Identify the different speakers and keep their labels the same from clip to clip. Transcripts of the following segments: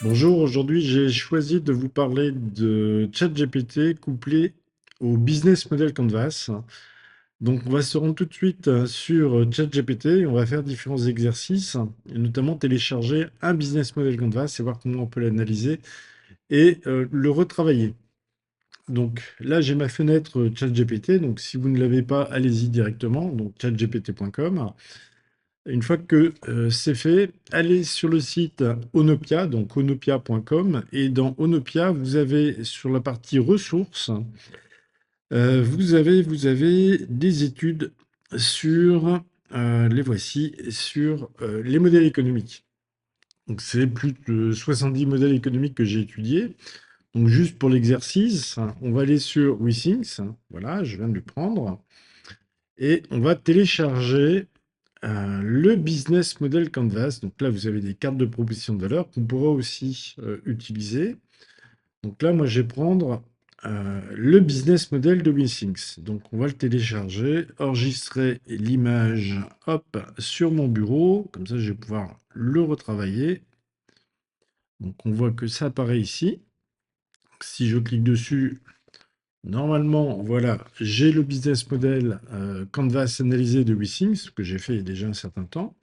Speaker 1: Bonjour, aujourd'hui j'ai choisi de vous parler de ChatGPT couplé au Business Model Canvas. Donc on va se rendre tout de suite sur ChatGPT et on va faire différents exercices, et notamment télécharger un Business Model Canvas et voir comment on peut l'analyser et le retravailler. Donc là j'ai ma fenêtre ChatGPT, donc si vous ne l'avez pas, allez-y directement, donc chatgpt.com. Une fois que c'est fait, allez sur le site Onopia, donc onopia.com, et dans Onopia, vous avez sur la partie ressources, vous avez des études sur, les voici, sur les modèles économiques. Donc c'est plus de 70 modèles économiques que j'ai étudiés. Donc juste pour l'exercice, on va aller sur WeThings, voilà, je viens de le prendre, et on va télécharger le business model Canvas. Donc là, vous avez des cartes de proposition de valeur qu'on pourra aussi utiliser. Donc là, moi, je vais prendre le business model de WeThings. Donc on va le télécharger, enregistrer l'image, hop, sur mon bureau. Comme ça, je vais pouvoir le retravailler. Donc on voit que ça apparaît ici. Si je clique dessus, normalement, voilà, j'ai le business model Canvas analysé de WeThings, que j'ai fait il y a déjà un certain temps.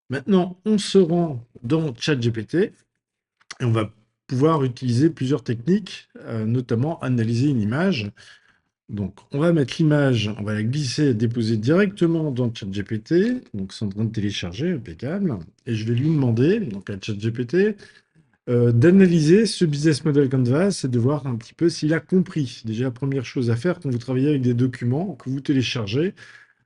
Speaker 1: Maintenant, on se rend dans ChatGPT et on va pouvoir utiliser plusieurs techniques, notamment analyser une image. Donc, on va mettre l'image, on va la glisser et déposer directement dans ChatGPT. Donc, c'est en train de télécharger, impeccable. Et je vais lui demander, donc à ChatGPT, d'analyser ce business model Canvas et de voir un petit peu s'il a compris. Déjà, la première chose à faire quand vous travaillez avec des documents que vous téléchargez,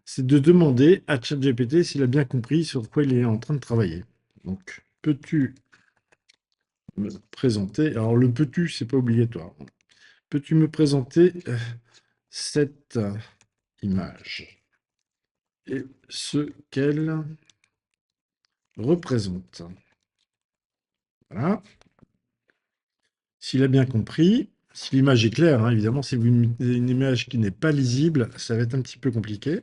Speaker 1: c'est de demander à ChatGPT s'il a bien compris sur quoi il est en train de travailler. Donc, peux-tu me présenter, alors le peux-tu, c'est pas obligatoire. Peux-tu me présenter cette image et ce qu'elle représente? Voilà. S'il a bien compris, si l'image est claire, hein, évidemment, si vous mettez une image qui n'est pas lisible, ça va être un petit peu compliqué.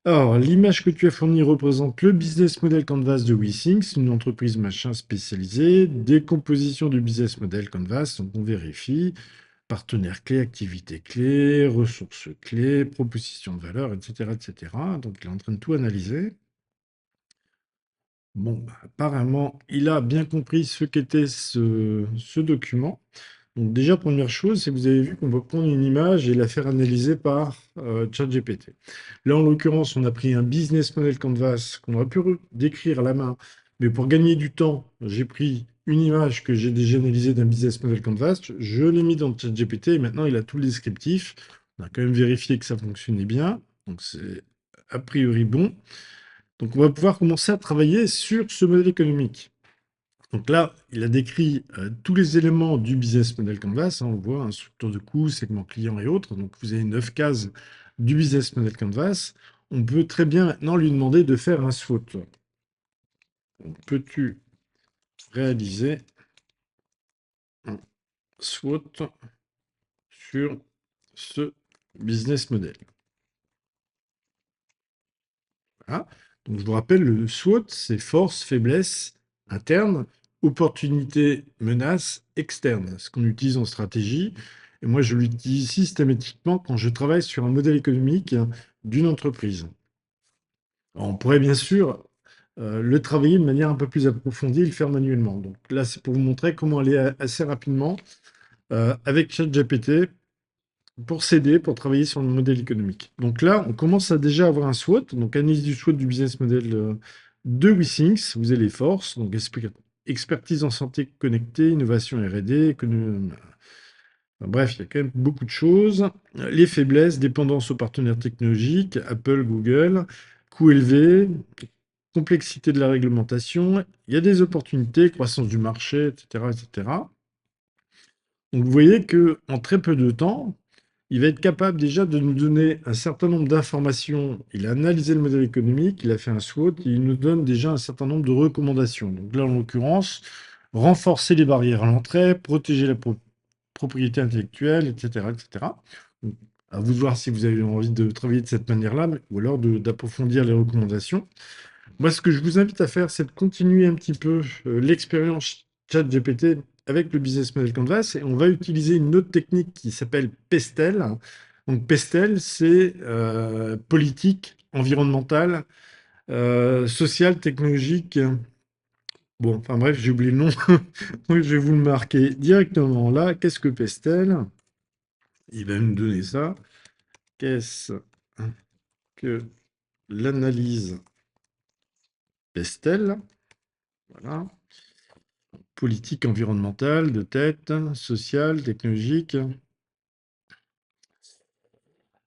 Speaker 1: Alors, l'image que tu as fournie représente le business model Canvas de WeThings, une entreprise machin spécialisée, décomposition du business model Canvas, donc on vérifie, partenaires clés, activités clés, ressources clés, propositions de valeur, etc., etc. Donc, il est en train de tout analyser. Bon, bah, apparemment, il a bien compris ce qu'était ce document. Donc déjà, première chose, c'est que vous avez vu qu'on peut prendre une image et la faire analyser par ChatGPT. Là, en l'occurrence, on a pris un business model canvas qu'on aurait pu décrire à la main, mais pour gagner du temps, j'ai pris une image que j'ai déjà analysée d'un business model canvas, je l'ai mis dans ChatGPT et maintenant il a tout le descriptif. On a quand même vérifié que ça fonctionnait bien, donc c'est a priori bon. Donc on va pouvoir commencer à travailler sur ce modèle économique. Donc là, il a décrit tous les éléments du business model Canvas, hein, on voit, un structure de coûts, segment client et autres. Donc vous avez 9 cases du business model Canvas. On peut très bien maintenant lui demander de faire un SWOT. Donc, peux-tu réaliser un SWOT sur ce business model? Voilà. Donc je vous rappelle, le SWOT, c'est force, faiblesse interne, opportunité, menace externe, ce qu'on utilise en stratégie. Et moi, je l'utilise systématiquement quand je travaille sur un modèle économique d'une entreprise. Alors, on pourrait bien sûr le travailler de manière un peu plus approfondie et le faire manuellement. Donc là, c'est pour vous montrer comment aller assez rapidement avec ChatGPT pour s'aider, pour travailler sur le modèle économique. Donc là, on commence à déjà avoir un SWOT, donc analyse du SWOT du business model de WeThings. Vous avez les forces, donc expertise en santé connectée, innovation R&D, bref, il y a quand même beaucoup de choses. Les faiblesses, dépendance aux partenaires technologiques, Apple, Google, coût élevé, complexité de la réglementation, il y a des opportunités, croissance du marché, etc., etc. Donc vous voyez que en très peu de temps, il va être capable déjà de nous donner un certain nombre d'informations. Il a analysé le modèle économique, il a fait un SWOT, et il nous donne déjà un certain nombre de recommandations. Donc là, en l'occurrence, renforcer les barrières à l'entrée, protéger la propriété intellectuelle, etc., etc. Donc, à vous de voir si vous avez envie de travailler de cette manière-là, ou alors d'approfondir les recommandations. Moi, ce que je vous invite à faire, c'est de continuer un petit peu l'expérience ChatGPT avec le business model Canvas et on va utiliser une autre technique qui s'appelle Pestel. Donc Pestel, c'est politique, environnementale, sociale, technologique. Bon, enfin bref, j'ai oublié le nom. Donc je vais vous le marquer directement là. Qu'est-ce que Pestel? Il va me donner ça. Qu'est-ce que l'analyse Pestel? Voilà. Politique environnementale, de tête, sociale, technologique.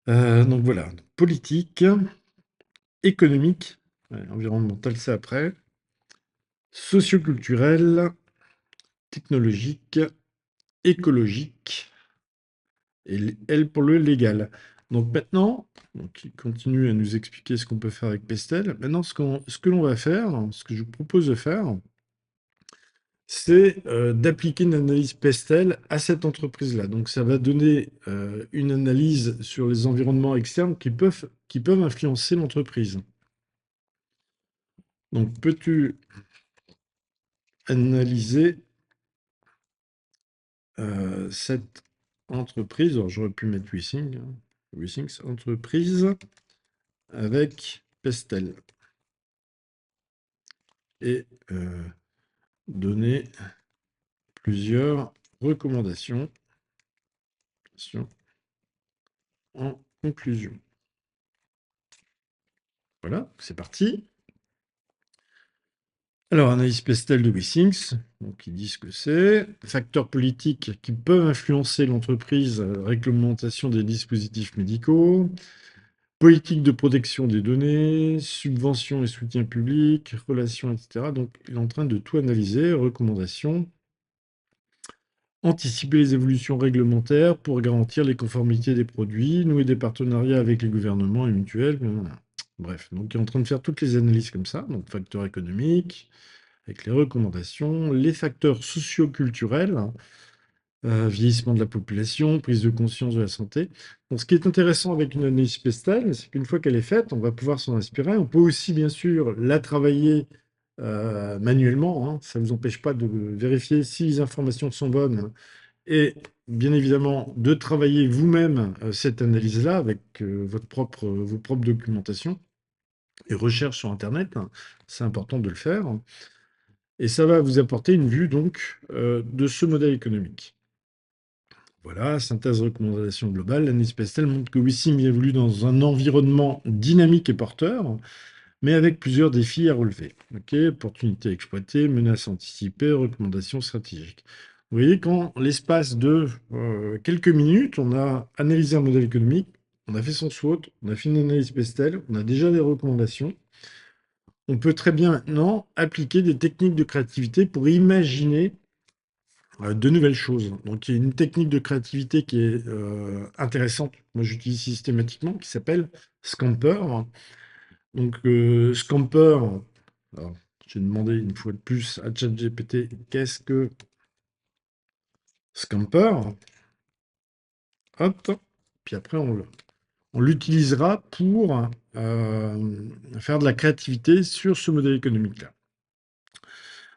Speaker 1: Donc voilà, politique, économique, ouais, environnementale c'est après, socioculturelle, technologique, écologique, et L pour le légal. Donc maintenant, donc il continue à nous expliquer ce qu'on peut faire avec Pestel. Maintenant, ce que l'on va faire, ce que je vous propose de faire, c'est d'appliquer une analyse Pestel à cette entreprise-là. Donc ça va donner une analyse sur les environnements externes qui peuvent influencer l'entreprise. Donc peux-tu analyser cette entreprise? Alors j'aurais pu mettre Wissing, hein. Wissings entreprise avec Pestel et donner plusieurs recommandations en conclusion. Voilà, c'est parti. Alors, analyse Pestel de Wissings, donc ils disent ce que c'est. Facteurs politiques qui peuvent influencer l'entreprise, réglementation des dispositifs médicaux, politique de protection des données, subventions et soutien public, relations, etc. Donc, il est en train de tout analyser, recommandations, anticiper les évolutions réglementaires pour garantir les conformités des produits, nouer des partenariats avec les gouvernements et mutuelles. Bref, donc il est en train de faire toutes les analyses comme ça, donc facteurs économiques, avec les recommandations, les facteurs socio-culturels, vieillissement de la population, prise de conscience de la santé. Donc, ce qui est intéressant avec une analyse Pestel, c'est qu'une fois qu'elle est faite, on va pouvoir s'en inspirer. On peut aussi, bien sûr, la travailler manuellement, hein. Ça ne vous empêche pas de vérifier si les informations sont bonnes et bien évidemment de travailler vous-même cette analyse-là avec vos propres documentations et recherches sur Internet, hein. C'est important de le faire. Et ça va vous apporter une vue donc de ce modèle économique. Voilà, synthèse recommandation globale. L'analyse Pestel montre que Wissim évolue dans un environnement dynamique et porteur, mais avec plusieurs défis à relever. Ok, opportunités à exploiter, menaces anticipées, recommandations stratégiques. Vous voyez, quand l'espace de quelques minutes, on a analysé un modèle économique, on a fait son SWOT, on a fait une analyse Pestel, on a déjà des recommandations. On peut très bien maintenant appliquer des techniques de créativité pour imaginer de nouvelles choses. Donc, il y a une technique de créativité qui est intéressante, moi j'utilise systématiquement, qui s'appelle Scamper. Donc, Scamper, alors, j'ai demandé une fois de plus à ChatGPT qu'est-ce que Scamper. Hop, puis après on l'utilisera pour faire de la créativité sur ce modèle économique-là.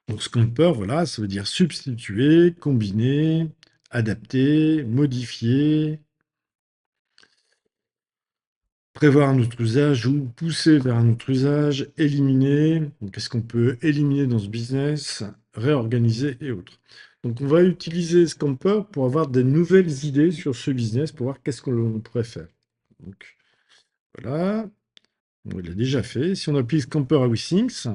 Speaker 1: Donc, scamper, voilà, ça veut dire substituer, combiner, adapter, modifier, prévoir un autre usage ou pousser vers un autre usage, éliminer. Donc, qu'est-ce qu'on peut éliminer dans ce business, réorganiser et autres. Donc, on va utiliser Scamper pour avoir des nouvelles idées sur ce business, pour voir qu'est-ce qu'on pourrait faire. Donc, voilà, on l'a déjà fait. Si on applique Scamper à WeThings,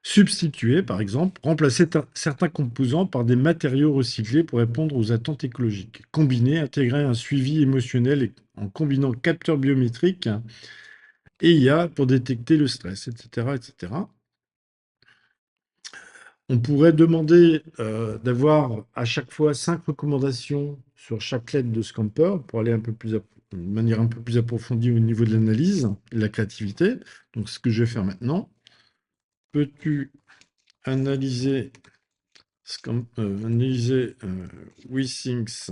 Speaker 1: substituer, par exemple, remplacer certains composants par des matériaux recyclés pour répondre aux attentes écologiques. Combiner, intégrer un suivi émotionnel en combinant capteurs biométriques et IA pour détecter le stress, etc., etc. On pourrait demander d'avoir à chaque fois 5 recommandations sur chaque lettre de Scamper pour aller de manière un peu plus approfondie au niveau de l'analyse et de la créativité. Donc, ce que je vais faire maintenant. Peux-tu analyser analyser WeThings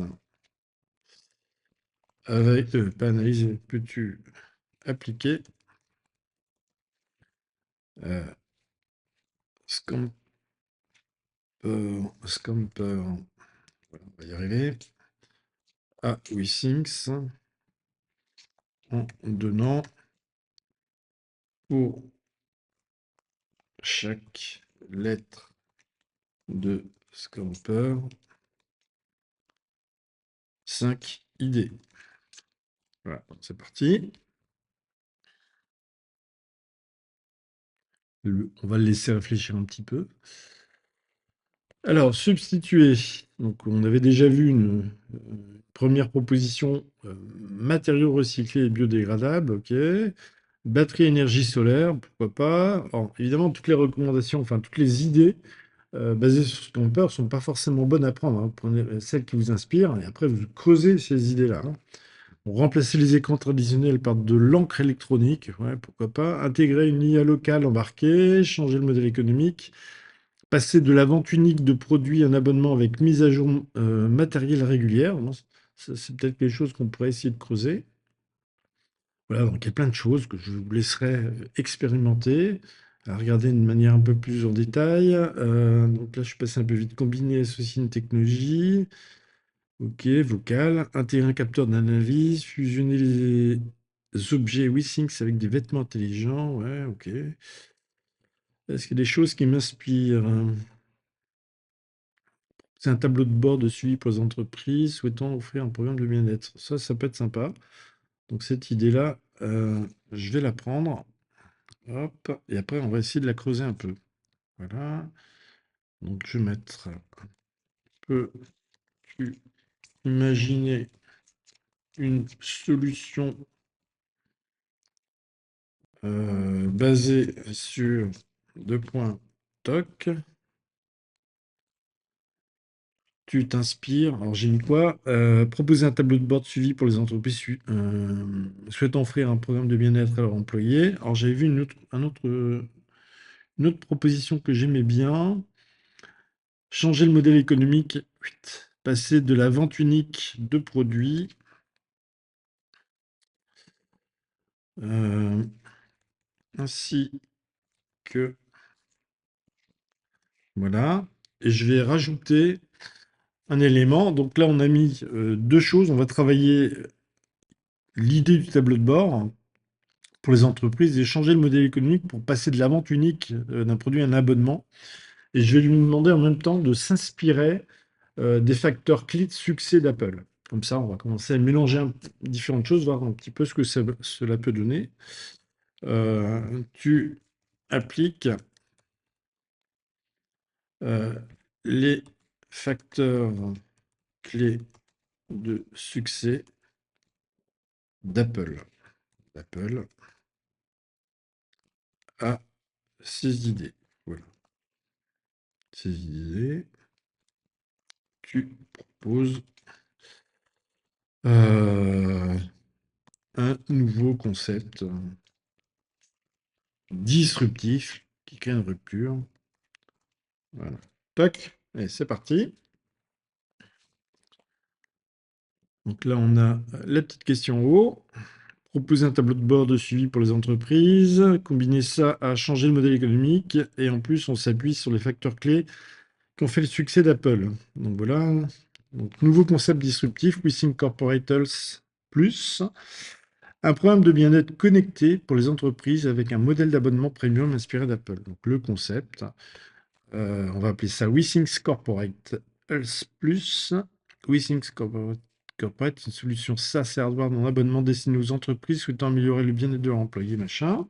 Speaker 1: avec, pas analyser, peux-tu appliquer euh, Scamper Scamper, voilà, on va y arriver, à WeThings en donnant pour chaque lettre de Scamper 5 idées. Voilà, c'est parti. On va le laisser réfléchir un petit peu. Alors, substituer. Donc, on avait déjà vu une première proposition, matériaux recyclés et biodégradables, ok. Batterie énergie solaire, pourquoi pas. Alors, évidemment, toutes les recommandations, enfin, toutes les idées basées sur ce qu'on peut sont pas forcément bonnes à prendre, hein. Prenez celles qui vous inspirent et après, vous creusez ces idées-là, hein. Bon, remplacer les écrans traditionnels par de l'encre électronique, ouais, pourquoi pas. Intégrer une IA locale embarquée, changer le modèle économique. Passer de la vente unique de produits à un abonnement avec mise à jour matérielle régulière, bon, ça, c'est peut-être quelque chose qu'on pourrait essayer de creuser. Voilà, donc il y a plein de choses que je vous laisserai expérimenter, à regarder de manière un peu plus en détail. Donc là, je suis passé un peu vite. Combiner, associer une technologie. Ok, vocal. Intégrer un capteur d'analyse. Fusionner les objets WeSync avec des vêtements intelligents. Ouais, ok. Est-ce qu'il y a des choses qui m'inspirent? C'est un tableau de bord de suivi pour les entreprises souhaitant offrir un programme de bien-être. Ça peut être sympa. Donc cette idée-là, je vais la prendre. Hop. Et après, on va essayer de la creuser un peu. Voilà. Donc je vais mettre peux-tu imaginer une solution basée sur deux points toc. Tu t'inspires. Alors, j'ai mis quoi? Proposer un tableau de bord de suivi pour les entreprises souhaitant offrir un programme de bien-être à leurs employés. Alors, j'avais vu une autre proposition que j'aimais bien. Changer le modèle économique. Passer de la vente unique de produits euh, ainsi que. Voilà. Et je vais rajouter un élément. Donc là, on a mis deux choses. On va travailler l'idée du tableau de bord pour les entreprises et changer le modèle économique pour passer de la vente unique d'un produit à un abonnement. Et je vais lui demander en même temps de s'inspirer des facteurs clés de succès d'Apple. Comme ça, on va commencer à mélanger différentes choses, voir un petit peu ce que cela peut donner. Tu appliques euh, les facteurs clés de succès d'Apple. D'Apple à ces idées. Voilà. Ces idées. Tu proposes un nouveau concept disruptif qui crée une rupture. Voilà. Tac, et c'est parti. Donc là, on a la petite question en haut. Proposer un tableau de bord de suivi pour les entreprises, combiner ça à changer le modèle économique, et en plus, on s'appuie sur les facteurs clés qui ont fait le succès d'Apple. Donc voilà. Donc, nouveau concept disruptif, WeThink Corporatals Plus. Un programme de bien-être connecté pour les entreprises avec un modèle d'abonnement premium inspiré d'Apple. Donc le concept, on va appeler ça WeThings Corporate Health Plus. WeThings Corporate, une solution SaaS et hardware dans l'abonnement destiné aux entreprises souhaitant améliorer le bien-être de leurs employés, machin.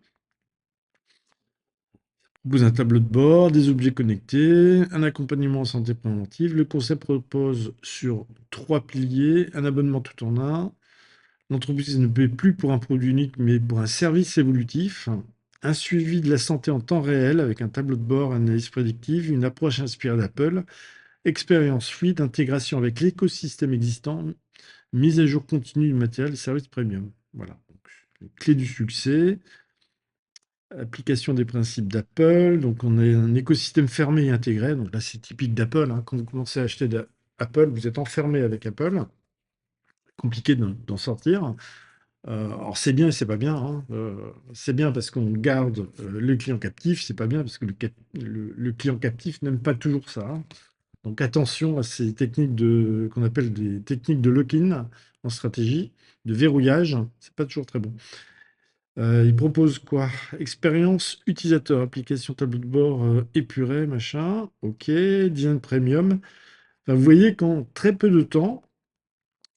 Speaker 1: Propose un tableau de bord, des objets connectés, un accompagnement en santé préventive. Le concept repose sur trois piliers, un abonnement tout en un. L'entreprise ne paie plus pour un produit unique, mais pour un service évolutif. Un suivi de la santé en temps réel avec un tableau de bord, analyse prédictive, une approche inspirée d'Apple, expérience fluide, intégration avec l'écosystème existant, mise à jour continue du matériel et services premium. Voilà. Donc, les clés du succès, application des principes d'Apple. Donc, on a un écosystème fermé et intégré. Donc là, c'est typique d'Apple, hein. Quand vous commencez à acheter d'Apple, vous êtes enfermé avec Apple. Compliqué d'en sortir. Alors c'est bien et c'est pas bien, hein. C'est bien parce qu'on garde le client captif, c'est pas bien parce que le client captif n'aime pas toujours ça, hein. Donc attention à ces techniques qu'on appelle des techniques de lock-in en stratégie, de verrouillage, c'est pas toujours très bon. Il propose quoi? Expérience utilisateur, application tableau de bord épuré, machin. Ok, design premium. Enfin, vous voyez qu'en très peu de temps,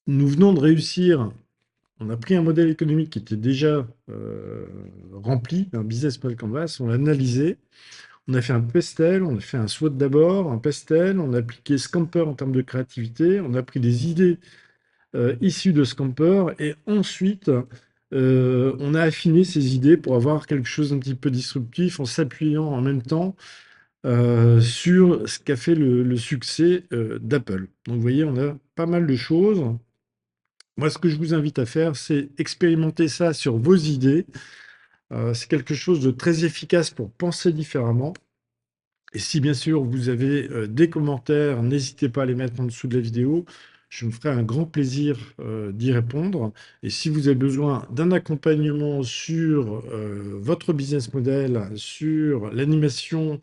Speaker 1: nous venons de réussir. On a pris un modèle économique qui était déjà rempli, un business model canvas, on l'a analysé, on a fait un pestel, on a fait un SWOT d'abord, un pestel, on a appliqué Scamper en termes de créativité, on a pris des idées issues de Scamper et ensuite on a affiné ces idées pour avoir quelque chose d'un petit peu disruptif en s'appuyant en même temps sur ce qu'a fait le succès d'Apple. Donc vous voyez, on a pas mal de choses. Moi, ce que je vous invite à faire, c'est expérimenter ça sur vos idées. C'est quelque chose de très efficace pour penser différemment. Et si bien sûr vous avez des commentaires, n'hésitez pas à les mettre en dessous de la vidéo. Je me ferai un grand plaisir d'y répondre. Et si vous avez besoin d'un accompagnement sur votre business model, sur l'animation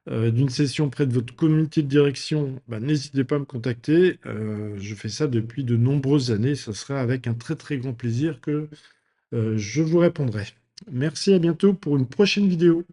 Speaker 1: d'une session près de votre communauté de direction, bah, n'hésitez pas à me contacter. Je fais ça depuis de nombreuses années. Ce sera avec un très très grand plaisir que je vous répondrai. Merci, à bientôt pour une prochaine vidéo.